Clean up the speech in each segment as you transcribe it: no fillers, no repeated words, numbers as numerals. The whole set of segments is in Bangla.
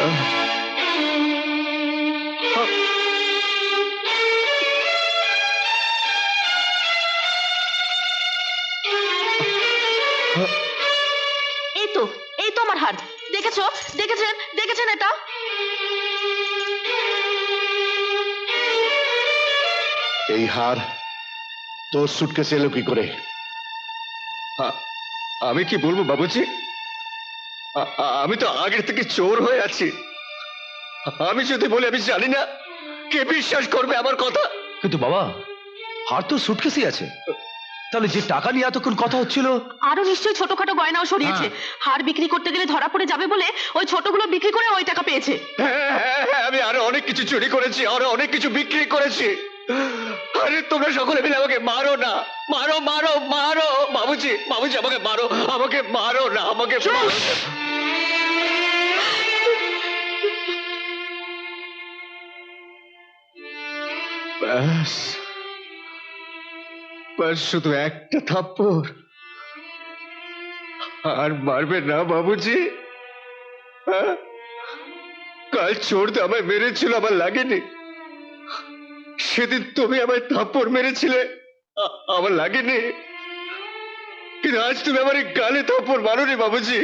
এই তো আমার হার। দেখেছো? দেখেছেন এটা? এই হার তোর সুটকেসে এলো কি করে? আমি কি বলবো বাবুজি, আমি তো আগের থেকে চোর হয়ে আছি। আমি যদি বলি আমি জানি না, কে বিশ্বাস করবে আমার কথা? কিন্তু বাবা, হার তো সুটকেসই আছে, তাহলে যে টাকা নিয়ে এতক্ষণ কথা হচ্ছিল, আরো নিশ্চয়ই ছোটখাটো গয়নাও সরিয়েছে। হার বিক্রি করতে গেলে ধরা পড়ে যাবে বলে ওই ছোটগুলো বিক্রি করে ওই টাকা পেয়েছে। হ্যাঁ, আমি আরো অনেক কিছু চুরি করেছি, আরো অনেক কিছু বিক্রি করেছি। আরে তোমরা সকলে মিলে আমাকে মারো না, মারো মারো মারো বাবুজি, আমাকে মারো, আমাকে মারো না, আমাকে মারো। ব্যাস ব্যাস, শুধু একটা থাপ্পড়, আর মারবে না বাবুজি? কাল চোরতে আমায় মেরেছিল, আমার লাগেনি? সেদিন তুমি আমায় থাপ্পড় মেরেছিলে, আমার লাগেনি? কিন্তু আজ তুমি আমার গালে থাপ্পড় মারোনি বাবুজি,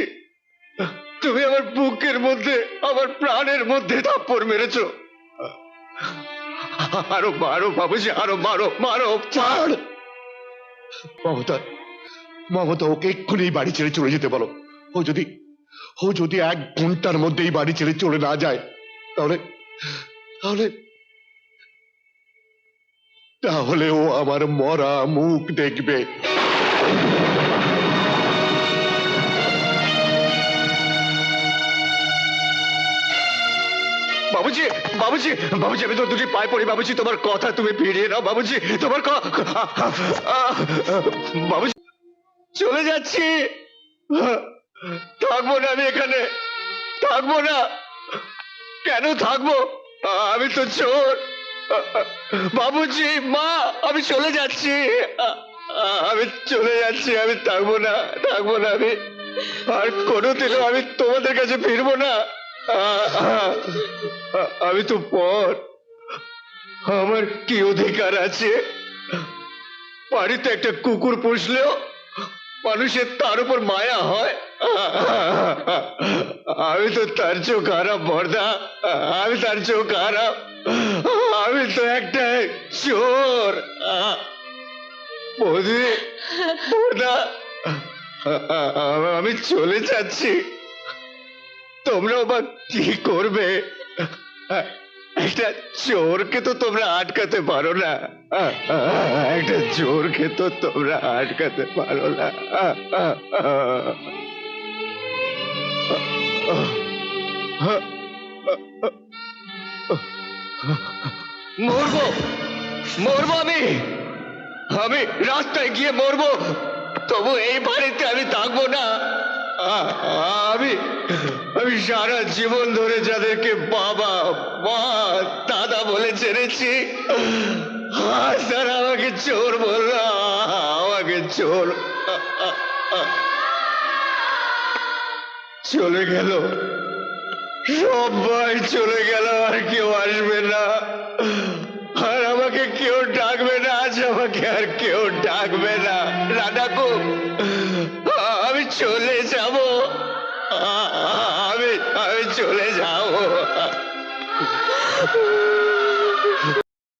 তুমি আমার বুকের মধ্যে, আমার প্রাণের মধ্যে থাপ্পড় মেরেছো। আরো মারো বাবুজি, আরো মারো মারো। ছাড় মমতা, ওকে এক্ষুনি বাড়ি ছেড়ে চলে যেতে বলো। ও যদি 1 ঘন্টার মধ্যেই বাড়ি ছেড়ে চলে না যায়, তাহলে তাহলে তাহলে ও আমার মরা মুখ দেখবে। বাবুজি বাবুজি বাবুজি, আমি তো দুটি পায়ে পড়ি বাবুজি, তোমার কথা তুমি ফিরিয়ে নাও বাবুজি, তোমার বাবুজি চলে যাচ্ছি, থাকবো না আমি এখানে, থাকবো না। কেন থাকবো? আমি তো চোর। বাবুজি, মা, আমি চলে যাচ্ছি, আমি চলে যাচ্ছি, আমি থাকবো না আমি, আর কোনোদিনও আমি তোমাদের কাছে ফিরবো না। আমি তো পর, আমার কি অধিকার আছে? বাড়িতে একটা কুকুর পুষলেও মানুষের তার উপর মায়া হয়? আমি তো তার চেয়েও খারাপ বর্দা, আমি তার চেয়েও খারাপ, আমি তো একটা চোর। বর্দা, আমি চলে যাচ্ছি, তোমরাও বা কি করবে? একটা চোরকে তো তোমরা আটকাতে পারো না, একটা চোরকে তো তোমরা আটকাতে পারো না। মরবো মরবো আমি রাস্তায় গিয়ে মরবো, তবু এই বাড়িতে আমি থাকবো না। আমি আমি সারা জীবন ধরে যাদেরকে বাবা মা দাদা বলে ছেড়েছি, আজ তারা আমাকে চোর বলল, আমাকে চোর। চলে গেল, সবাই চলে গেল, আর কেউ আসবে না, আর আমাকে কেউ ডাকবে না, আজ আমাকে আর কেউ ডাকবে না। রাধাকু, আমি চলে যাব, আমি চলে যাব।